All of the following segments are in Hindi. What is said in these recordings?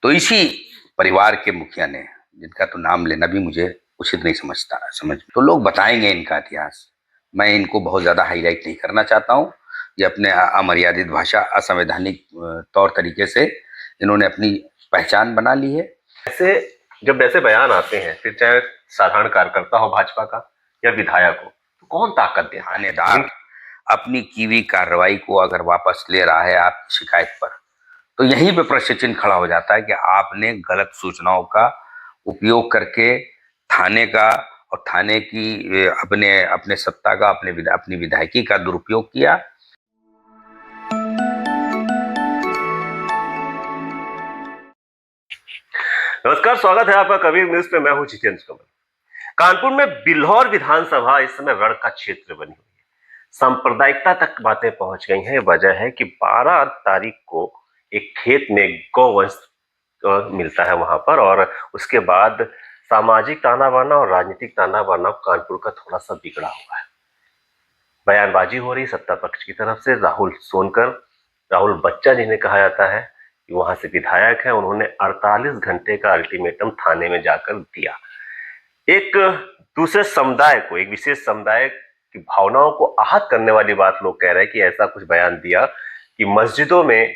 तो इसी परिवार के मुखिया ने, जिनका तो नाम लेना भी मुझे उचित नहीं समझ तो लोग बताएंगे इनका इतिहास। मैं इनको बहुत ज्यादा हाईलाइट नहीं करना चाहता हूँ। ये अपने अमर्यादित भाषा, असंवैधानिक तौर तरीके से इन्होंने अपनी पहचान बना ली है। ऐसे जब ऐसे बयान आते हैं, फिर चाहे साधारण कार्यकर्ता हो भाजपा का या विधायक हो, तो कौन ताकत दे? थानेदार अपनी की हुई कार्रवाई को अगर वापस ले रहा है आप शिकायत पर, तो यहीं पे प्रश्न चिन्ह खड़ा हो जाता है कि आपने गलत सूचनाओं का उपयोग करके थाने का और थाने की अपने अपने सत्ता का, अपनी विधायकी का दुरुपयोग किया। नमस्कार, स्वागत है आपका कबीर न्यूज पे। मैं हूं जितेंद्र कमल। कानपुर में बिल्हौर विधानसभा इस समय रण का क्षेत्र बनी हुई है। सांप्रदायिकता तक बातें पहुंच गई हैं। वजह है कि 12 तारीख को एक खेत में गौवंश मिलता है वहां पर, और उसके बाद सामाजिक ताना बाना और राजनीतिक ताना बाना कानपुर का थोड़ा सा बिगड़ा हुआ है। बयानबाजी हो रही सत्ता पक्ष की तरफ से। राहुल सोनकर, राहुल बच्चा जिन्हें कहा जाता है, वहां से विधायक है, उन्होंने 48 घंटे का अल्टीमेटम थाने में जाकर दिया। एक दूसरे समुदाय को, एक विशेष समुदाय की भावनाओं को आहत करने वाली बात लोग कह रहे हैं कि ऐसा कुछ बयान दिया कि मस्जिदों में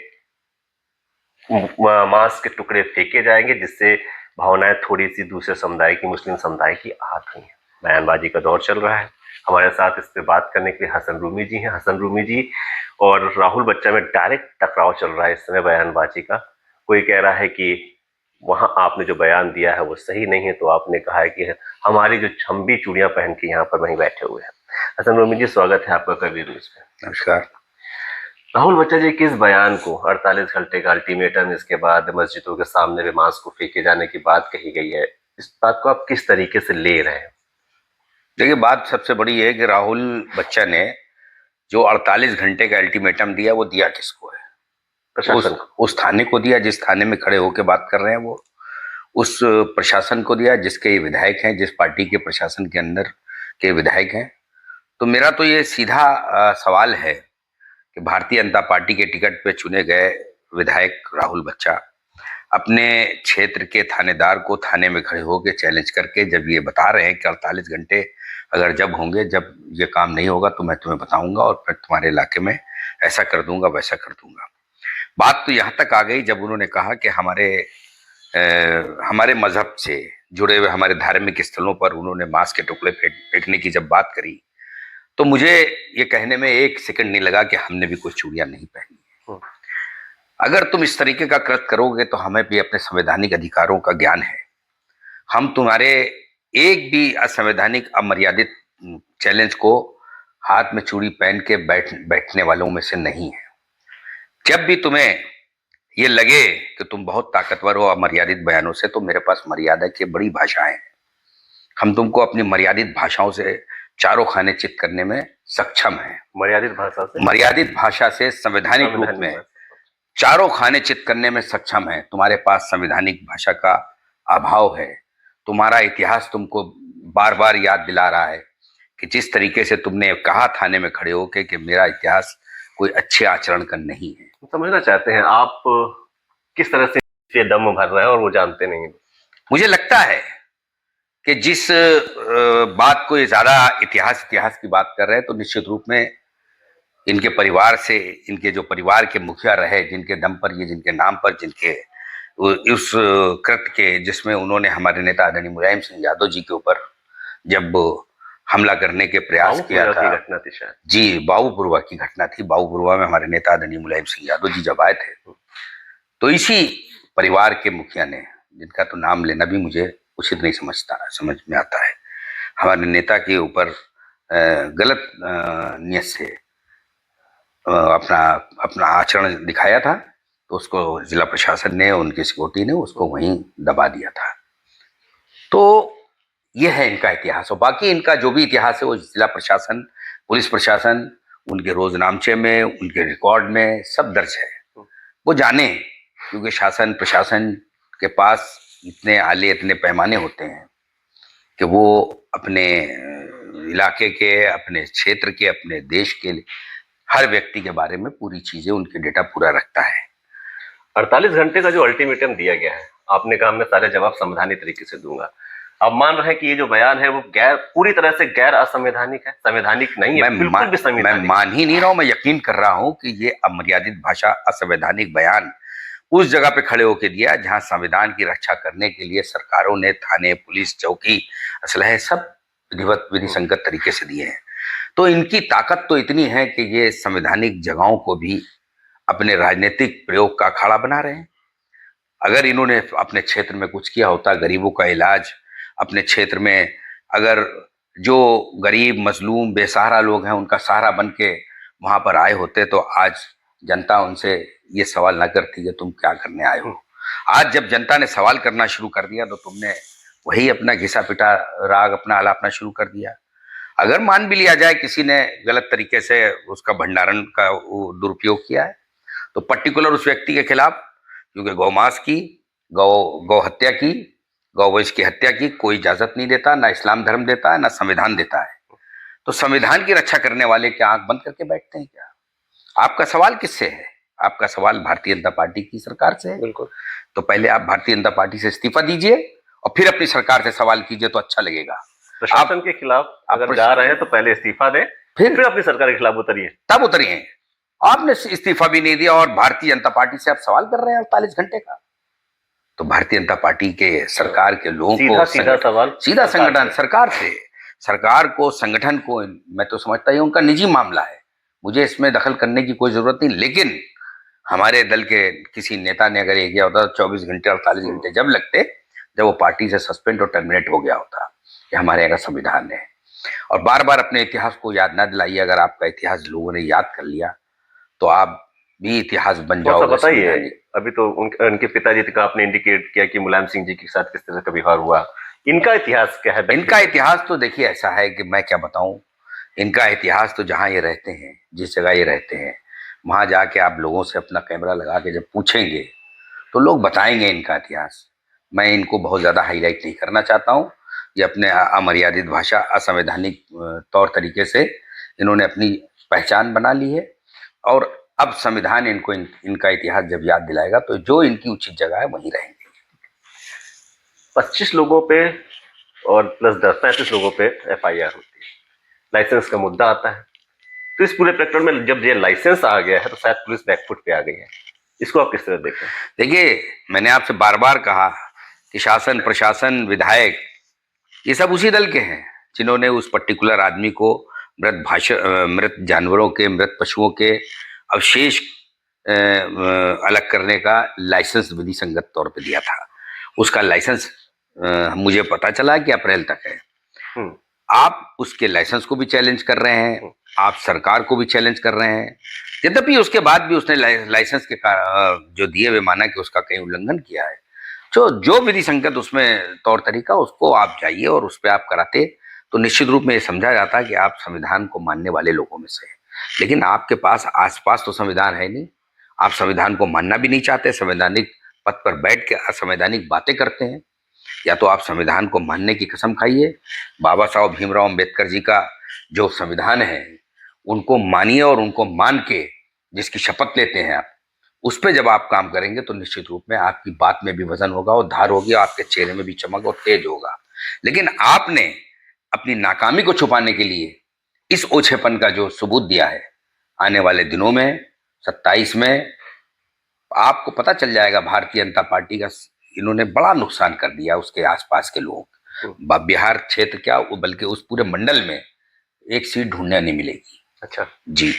मांस के टुकड़े फेंके जाएंगे, जिससे भावनाएं थोड़ी सी दूसरे समुदाय की, मुस्लिम समुदाय की आहत हुई है। बयानबाजी का दौर चल रहा है। हमारे साथ इस पे बात करने के लिए हसन रूमी जी हैं। हसन रूमी जी और राहुल बच्चा में डायरेक्ट टकराव चल रहा है इस समय बयानबाजी का। कोई कह रहा है कि वहां आपने जो बयान दिया है वो सही नहीं है, तो आपने कहा है कि हमारी जो छम्बी चूड़ियां पहन के यहाँ पर वहीं बैठे हुए हैं। हसन रूमी जी, स्वागत है आपका कबीर न्यूज पे। नमस्कार। राहुल बच्चा जी, किस बयान को, 48 घंटे का अल्टीमेटम, इसके बाद मस्जिदों के सामने भी मांस को फेंके जाने की बात कही गई है, इस बात को आप किस तरीके से ले रहे हैं? देखिए, बात सबसे बड़ी है कि राहुल बच्चा ने जो 48 घंटे का अल्टीमेटम दिया, वो दिया किसको है? प्रशासन को। उस थाने को दिया जिस थाने में खड़े होकर बात कर रहे हैं वो, उस प्रशासन को दिया जिसके ये विधायक हैं, जिस पार्टी के प्रशासन के अंदर के विधायक हैं। तो मेरा तो ये सीधा सवाल है कि भारतीय जनता पार्टी के टिकट पे चुने गए विधायक राहुल बच्चा अपने क्षेत्र के थानेदार को थाने में खड़े होकर चैलेंज करके जब ये बता रहे हैं कि 48 घंटे अगर जब होंगे, जब ये काम नहीं होगा तो मैं तुम्हें बताऊंगा और फिर तुम्हारे इलाके में ऐसा कर दूंगा, वैसा कर दूंगा। बात तो यहां तक आ गई जब उन्होंने कहा कि हमारे मजहब से जुड़े हुए हमारे धार्मिक स्थलों पर उन्होंने मांस के टुकड़े फेंकने की जब बात करी, तो मुझे ये कहने में एक सेकंड नहीं लगा कि हमने भी कोई चूड़ियां नहीं पहनी है। अगर तुम इस तरीके का कृत्य करोगे तो हमें भी अपने संवैधानिक अधिकारों का ज्ञान है। हम तुम्हारे एक भी असंवैधानिक, अमर्यादित चैलेंज को हाथ में चूड़ी पहन के बैठने वालों में से नहीं है। जब भी तुम्हें ये लगे कि तुम बहुत ताकतवर हो अमर्यादित बयानों से, तो मेरे पास मर्यादा की बड़ी भाषाएं हैं। हम तुमको अपनी मर्यादित भाषाओं से चारों खाने चित करने में सक्षम हैं। मर्यादित भाषा से संवैधानिक रूप में चारों खाने चित करने में सक्षम है। तुम्हारे पास संवैधानिक भाषा का अभाव है। तुम्हारा इतिहास तुमको बार बार याद दिला रहा है कि जिस तरीके से तुमने कहा थाने में खड़े होकर कि मेरा इतिहास कोई अच्छे आचरण का नहीं है। समझना चाहते हैं आप किस तरह से दम भर रहे हैं और वो जानते नहीं। मुझे लगता है कि जिस बात को ये ज्यादा इतिहास की बात कर रहे हैं, तो निश्चित रूप में इनके परिवार से, इनके जो परिवार के मुखिया रहे, जिनके दम पर ये, जिनके नाम पर, जिनके उस कृत्य के जिसमें उन्होंने हमारे नेता आदरणीय मुलायम सिंह यादव जी के ऊपर जब हमला करने के प्रयास किया था। घटना थी शायद। जी, बाबूपुरवा की घटना थी। बाबूपुरवा में हमारे नेता आदरणीय मुलायम सिंह यादव जी जब आए थे, तो इसी परिवार के मुखिया ने, जिनका तो नाम लेना भी मुझे उचित नहीं समझ में आता है, हमारे नेता के ऊपर गलत नियत से अपना अपना आचरण दिखाया था, तो उसको जिला प्रशासन ने, उनकी सिक्योरिटी ने उसको वहीं दबा दिया था। तो यह है इनका इतिहास। और बाकी इनका जो भी इतिहास है वो जिला प्रशासन, पुलिस प्रशासन, उनके रोजनामचे में, उनके रिकॉर्ड में सब दर्ज है। वो जाने, क्योंकि शासन प्रशासन के पास इतने आले, इतने पैमाने होते हैं कि वो अपने इलाके के, अपने क्षेत्र के, अपने देश के हर व्यक्ति के बारे में पूरी चीजें, उनके डेटा पूरा रखता है। 48 घंटे का जो अल्टीमेटम दिया गया है, आपने कहा मैं सारे जवाब संवैधानिक तरीके से दूंगा। आप मान रहे हैं कि ये जो बयान है वो पूरी तरह से गैर असंवैधानिक है, संवैधानिक नहीं है, बिल्कुल भी मैं संवैधानिक। मान ही नहीं रहा हूं, मैं यकीन कर रहा हूं कि ये अमर्यादित भाषा, असंवैधानिक बयान उस जगह पे खड़े होकर दिया जहां संविधान की रक्षा करने के लिए सरकारों ने थाने, पुलिस चौकी, असलहे सब विधिवत विधि संगत तरीके से दिए हैं। तो इनकी ताकत तो इतनी है कि ये संवैधानिक जगहों को भी अपने राजनीतिक प्रयोग का अखाड़ा बना रहे हैं। अगर इन्होंने अपने क्षेत्र में कुछ किया होता, गरीबों का इलाज अपने क्षेत्र में, अगर जो गरीब मजलूम बेसहारा लोग हैं उनका सहारा बन के वहां पर आए होते, तो आज जनता उनसे ये सवाल ना करती कि तुम क्या करने आए हो। आज जब जनता ने सवाल करना शुरू कर दिया तो तुमने वही अपना घिसा पिटा राग अपना आलापना शुरू कर दिया। अगर मान भी लिया जाए किसी ने गलत तरीके से उसका भंडारण का दुरुपयोग किया है, तो पर्टिकुलर उस व्यक्ति के खिलाफ, क्योंकि गौमांस की, गौ हत्या की, गौवंश की हत्या की कोई इजाजत नहीं देता, ना इस्लाम धर्म देता है, ना संविधान देता है। तो संविधान की रक्षा करने वाले क्या आंख बंद करके बैठते हैं क्या? आपका सवाल किससे है? आपका सवाल भारतीय जनता पार्टी की सरकार से है। बिल्कुल। तो पहले आप भारतीय जनता पार्टी से इस्तीफा दीजिए और फिर अपनी सरकार से सवाल कीजिए, तो अच्छा लगेगा। प्रशासन के खिलाफ अगर जा रहे हैं तो पहले इस्तीफा दें, फिर अपनी सरकार के खिलाफ उतरिए, तब उतरिए। आपने इस्तीफा भी नहीं दिया और भारतीय जनता पार्टी से आप सवाल कर रहे हैं 48 घंटे का। तो भारतीय जनता पार्टी के सरकार के लोगों को सीधा सवाल, सीधा संगठन सरकार से, सरकार को, संगठन को, मैं तो समझता ही उनका निजी मामला है, मुझे इसमें दखल करने की कोई जरूरत नहीं। लेकिन हमारे दल के किसी नेता ने अगर ये किया होता तो 24 घंटे 48 घंटे जब लगते, जब वो पार्टी से सस्पेंड और टर्मिनेट हो गया होता। ये हमारे यहाँ का संविधान है। और बार बार अपने इतिहास को याद ना दिलाइए। अगर आपका इतिहास लोगों ने याद कर लिया तो आप भी इतिहास बन जाओगे। बताइए, अभी तो उनके पिताजी का आपने इंडिकेट किया कि मुलायम सिंह जी के साथ किस तरह का व्यवहार हुआ, इनका इतिहास क्या है? इनका इतिहास तो देखिए ऐसा है कि मैं क्या बताऊं। इनका इतिहास तो जहां ये रहते हैं, जिस जगह ये रहते हैं, वहां जाके आप लोगों से अपना कैमरा लगा के जब पूछेंगे तो लोग बताएंगे इनका इतिहास। मैं इनको बहुत ज्यादा हाईलाइट नहीं करना चाहता हूं। ये अपने अमर्यादित भाषा, असंवैधानिक तौर तरीके से इन्होंने अपनी पहचान बना ली है। और अब संविधान इनको इनका इतिहास जब याद दिलाएगा तो जो इनकी उचित जगह है वहीं रहेंगे। 25 लोगों पे और प्लस 10-35 लोगों पे FIR होती है, लाइसेंस का मुद्दा आता है। तो इस पूरे प्रकरण में जब ये लाइसेंस आ गया है तो शायद पुलिस बैकफुट पे आ गई है। इसको आप किस तरह देखते हैं? देखिए, मैंने आपसे बार बार कहा कि शासन, प्रशासन, विधायक, ये सब उसी दल के हैं जिन्होंने उस पर्टिकुलर आदमी को मृत जानवरों के, मृत पशुओं के अवशेष अलग करने का लाइसेंस विधि संगत तौर पे दिया था। उसका लाइसेंस मुझे पता चला कि अप्रैल तक है। आप उसके लाइसेंस को भी चैलेंज कर रहे हैं, आप सरकार को भी चैलेंज कर रहे हैं। यद्यपि उसके बाद भी उसने लाइसेंस के जो दिए हुए माना कि उसका कहीं उल्लंघन किया है। जो विधि संगत उसमें तौर तरीका, उसको आप जाइए और उस पर आप कराते तो निश्चित रूप में ये समझा जाता कि आप संविधान को मानने वाले लोगों में से। लेकिन आपके पास आसपास तो संविधान है नहीं, आप संविधान को मानना भी नहीं चाहते, संवैधानिक पद पर बैठ के असंवैधानिक बातें करते हैं। या तो आप संविधान को मानने की कसम खाइए, बाबा साहब भीमराव अंबेडकर जी का जो संविधान है उनको मानिए और उनको मान के जिसकी शपथ लेते हैं आप, उस पर जब आप काम करेंगे तो निश्चित रूप में आपकी बात में भी वजन होगा और धार होगी, आपके चेहरे में भी चमक और तेज होगा। लेकिन आपने अपनी नाकामी को छुपाने के लिए इस ओछेपन का जो सबूत दिया है, आने वाले दिनों में 27 में आपको पता चल जाएगा भारतीय जनता पार्टी का इन्होंने बड़ा नुकसान कर दिया। उसके आसपास के लोग, बिहार क्षेत्र क्या बल्कि उस पूरे मंडल में एक सीट ढूंढने नहीं मिलेगी। अच्छा जी,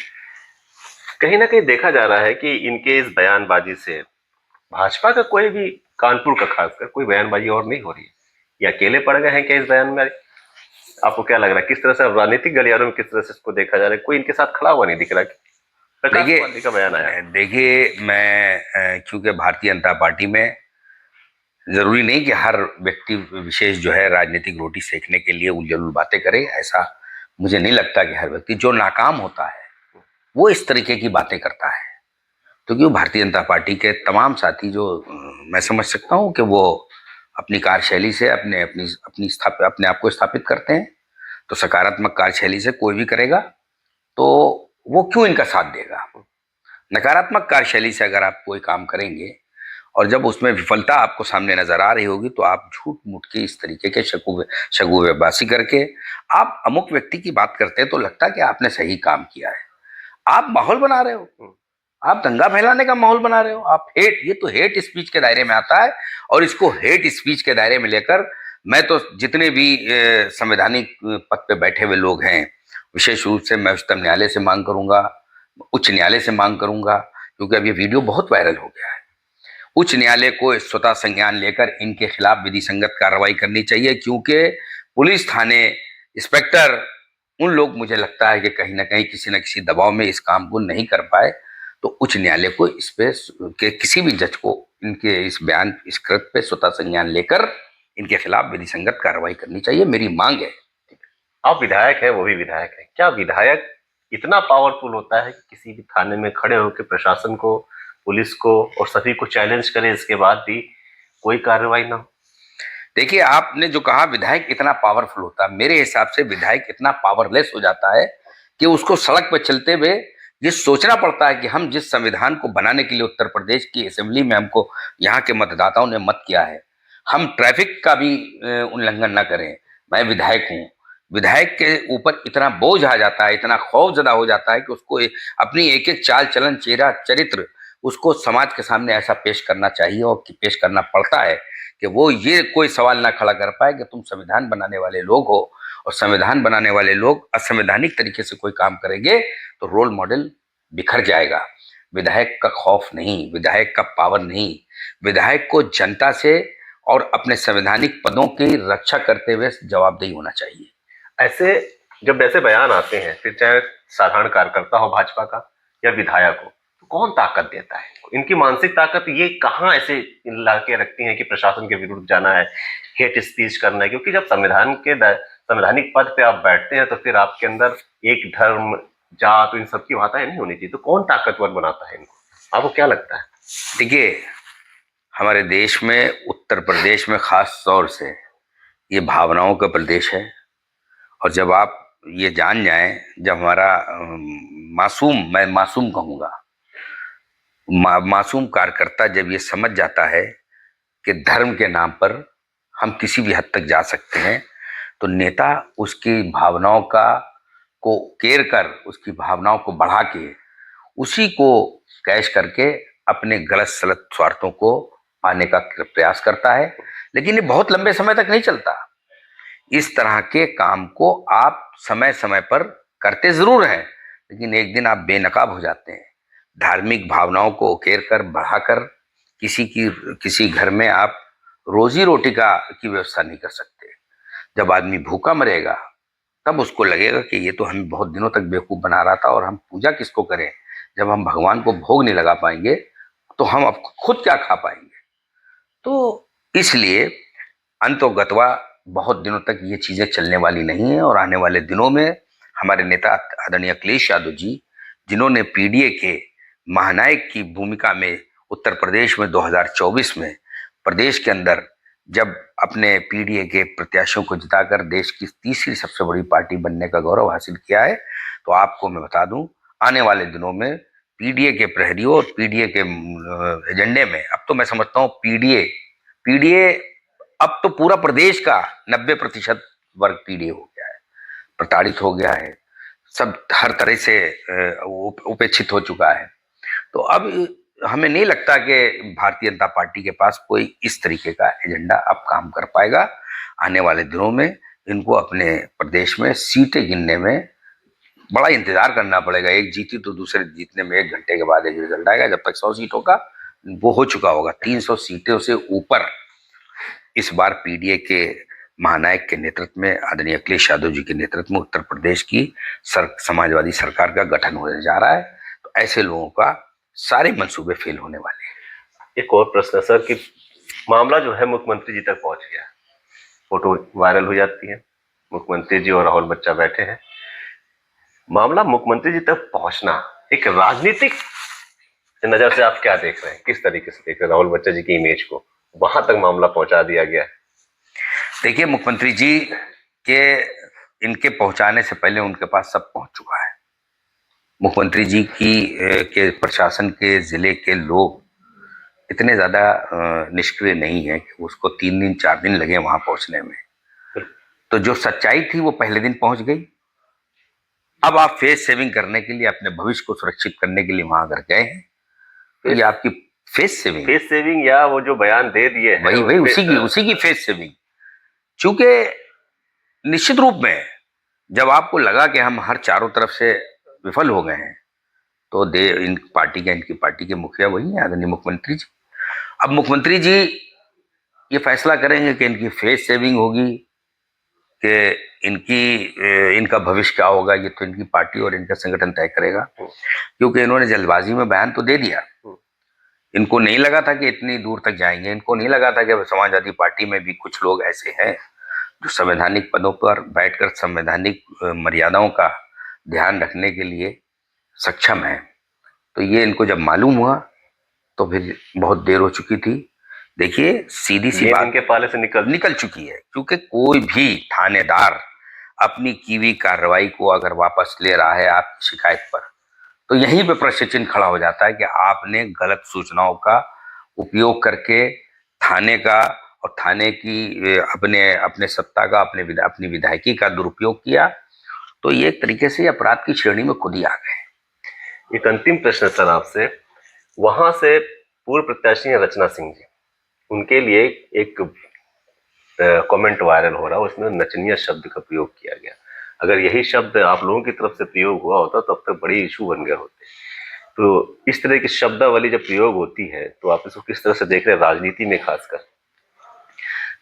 कहीं ना कहीं देखा जा रहा है कि इनके इस बयानबाजी से भाजपा का कोई भी, कानपुर का खासकर, कोई बयानबाजी और नहीं हो रही है। ये अकेले पड़ गए हैं क्या इस बयान में? आपको क्या लग रहा है किस तरह से राजनीतिक गलियारों में किस तरह से इसको देखा जा रहा है? कोई इनके साथ खड़ा हुआ नहीं दिख रहा है। देखिए का बयान आया। देखिए, मैं क्योंकि भारतीय जनता पार्टी में जरूरी नहीं कि हर व्यक्ति विशेष जो है राजनीतिक रोटी सेकने के लिए उलझुल बातें करे। ऐसा मुझे नहीं लगता कि हर व्यक्ति जो नाकाम होता है वो इस तरीके की बातें करता है। तो क्यों भारतीय जनता पार्टी के तमाम साथी जो मैं समझ सकता हूं कि वो अपनी कार्यशैली से अपने आप को स्थापित करते हैं। तो सकारात्मक कार्यशैली से कोई भी करेगा तो वो क्यों इनका साथ देगा? नकारात्मक कार्यशैली से अगर आप कोई काम करेंगे और जब उसमें विफलता आपको सामने नजर आ रही होगी तो आप झूठ मूठ के इस तरीके के शगुफेबाजी करके आप अमुक व्यक्ति की बात करते हैं तो लगता है कि आपने सही काम किया है। आप माहौल बना रहे हो, आप दंगा फैलाने का माहौल बना रहे हो, आप हेट, ये तो हेट स्पीच के दायरे में आता है। और इसको हेट स्पीच के दायरे में लेकर मैं तो जितने भी संवैधानिक पद पे बैठे हुए लोग हैं, विशेष रूप से मैं उच्चतम न्यायालय से मांग करूंगा, उच्च न्यायालय से मांग करूंगा, क्योंकि अब ये वीडियो बहुत वायरल हो गया है। उच्च न्यायालय को स्वतः संज्ञान लेकर इनके खिलाफ विधि संगत कार्रवाई करनी चाहिए, क्योंकि पुलिस थाने इंस्पेक्टर उन लोग, मुझे लगता है कि कहीं ना कहीं किसी न किसी दबाव में इस काम को नहीं कर पाए। तो उच्च न्यायालय को इस पे के किसी भी जज को इनके इस बयान, इस कृत्य पे स्वतः संज्ञान लेकर इनके खिलाफ विधि संगत कार्रवाई करनी चाहिए, मेरी मांग है। आप विधायक हैं, वो भी विधायक है, क्या विधायक इतना पावरफुल होता है कि किसी भी थाने में खड़े होकर प्रशासन को, पुलिस को और सभी को चैलेंज करे, इसके बाद भी कोई कार्रवाई ना हो? देखिए, आपने जो कहा विधायक इतना पावरफुल होता है, मेरे हिसाब से विधायक इतना पावरलेस हो जाता है कि उसको सड़क पर चलते हुए ये सोचना पड़ता है कि हम जिस संविधान को बनाने के लिए उत्तर प्रदेश की असेंबली में हमको यहाँ के मतदाताओं ने मत किया है, हम ट्रैफिक का भी उल्लंघन ना करें। मैं विधायक हूँ, विधायक के ऊपर इतना बोझ आ जाता है, इतना खौफजदा हो जाता है कि उसको अपनी एक एक चाल चलन, चेहरा, चरित्र उसको समाज के सामने ऐसा पेश करना चाहिए और पेश करना पड़ता है कि वो ये कोई सवाल ना खड़ा कर पाए कि तुम संविधान बनाने वाले लोग हो, और संविधान बनाने वाले लोग असंवैधानिक तरीके से कोई काम करेंगे तो रोल मॉडल बिखर जाएगा। विधायक का खौफ नहीं, विधायक का पावर नहीं, विधायक को जनता से और अपने संवैधानिक पदों की रक्षा करते हुए जवाबदेही होना चाहिए। ऐसे जब ऐसे बयान आते हैं, फिर चाहे साधारण कार्यकर्ता हो भाजपा का या विधायक हो, तो कौन ताकत देता है? इनकी मानसिक ताकत ये कहाँ ऐसे ला के रखती है कि प्रशासन के विरुद्ध जाना है, हेट स्पीच करना है? क्योंकि जब संवैधानिक पद पे आप बैठते हैं तो फिर आपके अंदर एक धर्म, जात, इन सब की बातें नहीं होनी चाहिए। तो कौन ताकतवर बनाता है इनको? आपको क्या लगता है? देखिए, हमारे देश में, उत्तर प्रदेश में खास तौर से ये भावनाओं का प्रदेश है। और जब आप ये जान जाएं, जब हमारा मासूम, मैं मासूम कहूँगा, मासूम कार्यकर्ता जब ये समझ जाता है कि धर्म के नाम पर हम किसी भी हद तक जा सकते हैं, तो नेता उसकी भावनाओं का को केयर कर, उसकी भावनाओं को बढ़ा के, उसी को कैश करके अपने गलत सलत स्वार्थों को पाने का प्रयास करता है। लेकिन ये बहुत लंबे समय तक नहीं चलता। इस तरह के काम को आप समय समय पर करते जरूर हैं, लेकिन एक दिन आप बेनकाब हो जाते हैं। धार्मिक भावनाओं को उकेर कर, बढ़ाकर किसी घर में आप रोजी रोटी की व्यवस्था नहीं कर सकते। जब आदमी भूखा मरेगा तब उसको लगेगा कि ये तो हमें बहुत दिनों तक बेवकूफ बना रहा था, और हम पूजा किसको करें जब हम भगवान को भोग नहीं लगा पाएंगे तो हम अब खुद क्या खा पाएंगे। तो इसलिए अंतोगत्वा बहुत दिनों तक ये चीजें चलने वाली नहीं है। और आने वाले दिनों में हमारे नेता आदरणीय अखिलेश यादव जी, जिन्होंने पीडीए के महानायक की भूमिका में उत्तर प्रदेश में 2024 में प्रदेश के अंदर जब अपने पीडीए के प्रत्याशियों को जिताकर देश की तीसरी सबसे बड़ी पार्टी बनने का गौरव हासिल किया है, तो आपको मैं बता दूं, आने वाले दिनों में पीडीए के प्रहरियों और पीडीए के एजेंडे में, अब तो मैं समझता हूँ पीडीए पीडीए अब तो पूरा प्रदेश का 90% वर्ग पीडीए हो गया है, प्रताड़ित हो गया है, सब हर तरह से उपेक्षित हो चुका है। तो अब हमें नहीं लगता कि भारतीय जनता पार्टी के पास कोई इस तरीके का एजेंडा अब काम कर पाएगा। आने वाले दिनों में इनको अपने प्रदेश में सीटें गिनने में बड़ा इंतजार करना पड़ेगा। एक जीती तो दूसरे जीतने में 1 घंटे के बाद एक रिजल्ट आएगा। जब तक 100 सीटों का वो हो चुका होगा, 300 सीटों से ऊपर इस बार पीडीए के महानायक के नेतृत्व में, आदरणीय अखिलेश यादव जी के नेतृत्व में उत्तर प्रदेश की समाजवादी सरकार का गठन होने जा रहा है। तो ऐसे लोगों का सारे मंसूबे फेल होने वाले हैं। एक और प्रश्न सर, कि मामला जो है मुख्यमंत्री जी तक पहुंच गया, फोटो वायरल हो जाती है, मुख्यमंत्री जी और राहुल बच्चा बैठे हैं। मामला मुख्यमंत्री जी तक पहुंचना एक राजनीतिक नजर से आप क्या देख रहे हैं? किस तरीके से देख रहे हैं राहुल बच्चा जी की इमेज को? वहां तक मामला पहुंचा दिया गया है। देखिए, मुख्यमंत्री जी के इनके पहुंचाने से पहले उनके पास सब पहुंच चुका है। मुख्यमंत्री जी की के प्रशासन के, जिले के लोग इतने ज्यादा निष्क्रिय नहीं है कि उसको 3 दिन 4 दिन लगे वहां पहुंचने में। तो जो सच्चाई थी वो पहले दिन पहुंच गई। अब आप फेस सेविंग करने के लिए, अपने भविष्य को सुरक्षित करने के लिए वहां अगर गए हैं तो ये आपकी फेस सेविंग या वो जो बयान दे दिए हैं वही वही उसी की फेस सेविंग। चूंकि निश्चित रूप में जब आपको लगा कि हम हर चारों तरफ से विफल हो गए हैं तो इनकी पार्टी के मुखिया वही है, आदरणीय मुख्यमंत्री जी। अब मुख्यमंत्री जी ये फैसला करेंगे कि इनकी फेस सेविंग होगी कि इनका भविष्य क्या होगा, ये तो इनकी पार्टी और इनका संगठन तय करेगा। क्योंकि इन्होंने जल्दबाजी में बयान तो दे दिया। इनको नहीं लगा था कि इतनी दूर तक जाएंगे। इनको नहीं लगा था कि समाजवादी पार्टी में भी कुछ लोग ऐसे हैं जो संवैधानिक पदों पर बैठकर संवैधानिक मर्यादाओं का ध्यान रखने के लिए सक्षम है। तो ये इनको जब मालूम हुआ तो फिर बहुत देर हो चुकी थी। देखिए, सीधी सी बात इनके पाले से निकल चुकी है। क्योंकि कोई भी थानेदार अपनी की हुई कार्रवाई को अगर वापस ले रहा है आपकी शिकायत पर, तो यहीं पे प्रश्न चिन्ह खड़ा हो जाता है कि आपने गलत सूचनाओं का उपयोग करके थाने का और थाने की अपने सत्ता का, अपनी विधायकी का दुरुपयोग किया। तो ये एक तरीके से अपराध की श्रेणी में खुद ही आ गए। एक अंतिम प्रश्न सर आपसे, वहां से पूर्व प्रत्याशी रचना सिंह जी, उनके लिए एक कमेंट वायरल हो रहा है, उसमें नचनिया शब्द का प्रयोग किया गया। अगर यही शब्द आप लोगों की तरफ से प्रयोग हुआ होता तब तक बड़ी इशू बन गए होते। तो इस तरह की शब्दावली जब प्रयोग होती है तो आप इसको किस तरह से देख रहे हैं, राजनीति में खासकर?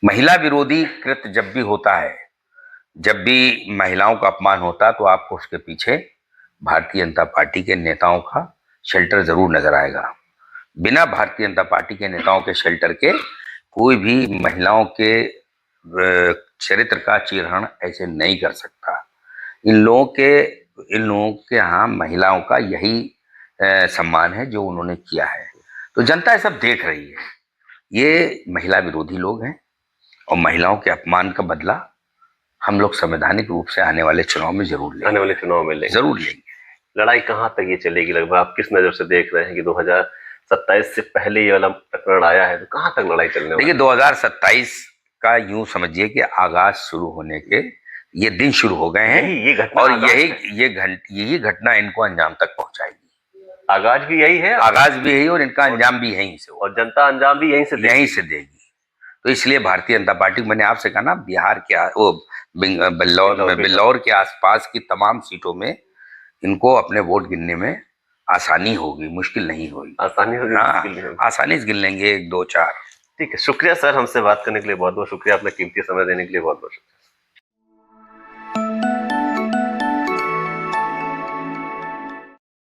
महिला विरोधी कृत्य जब भी होता है, जब भी महिलाओं का अपमान होता है, तो आपको उसके पीछे भारतीय जनता पार्टी के नेताओं का शेल्टर जरूर नजर आएगा। बिना भारतीय जनता पार्टी के नेताओं के शेल्टर के कोई भी महिलाओं के चरित्र का चीरहरण ऐसे नहीं कर सकता। इन लोगों के यहाँ महिलाओं का यही सम्मान है जो उन्होंने किया है। तो जनता ये सब देख रही है। ये महिला विरोधी लोग हैं और महिलाओं के अपमान का बदला हम लोग संवैधानिक रूप से आने वाले चुनाव में जरूर लेंगे। लड़ाई कहां तक ये चलेगी, लगभग आप किस नजर से देख रहे हैं कि 2027 से पहले ये वाला प्रकरण आया है, तो कहां तक लड़ाई चलने वाली? देखिए, 2027 का यूं समझिए कि आगाज शुरू होने के ये दिन शुरू हो गए हैं और यही घटना इनको अंजाम तक पहुंचाएगी। आगाज भी यही है और इनका अंजाम भी यहीं से, और जनता अंजाम भी यहीं से देगी। तो इसलिए भारतीय जनता पार्टी, मैंने आपसे कहा ना, बिहार के वो बिल्लौर के आसपास की तमाम सीटों में इनको अपने वोट गिनने में आसानी होगी, मुश्किल नहीं होगी। आसानी से गिन लेंगे 1, 2, 4। ठीक है, शुक्रिया सर, हमसे बात करने के लिए बहुत बहुत शुक्रिया। अपना कीमती समय देने के लिए बहुत बहुत शुक्रिया।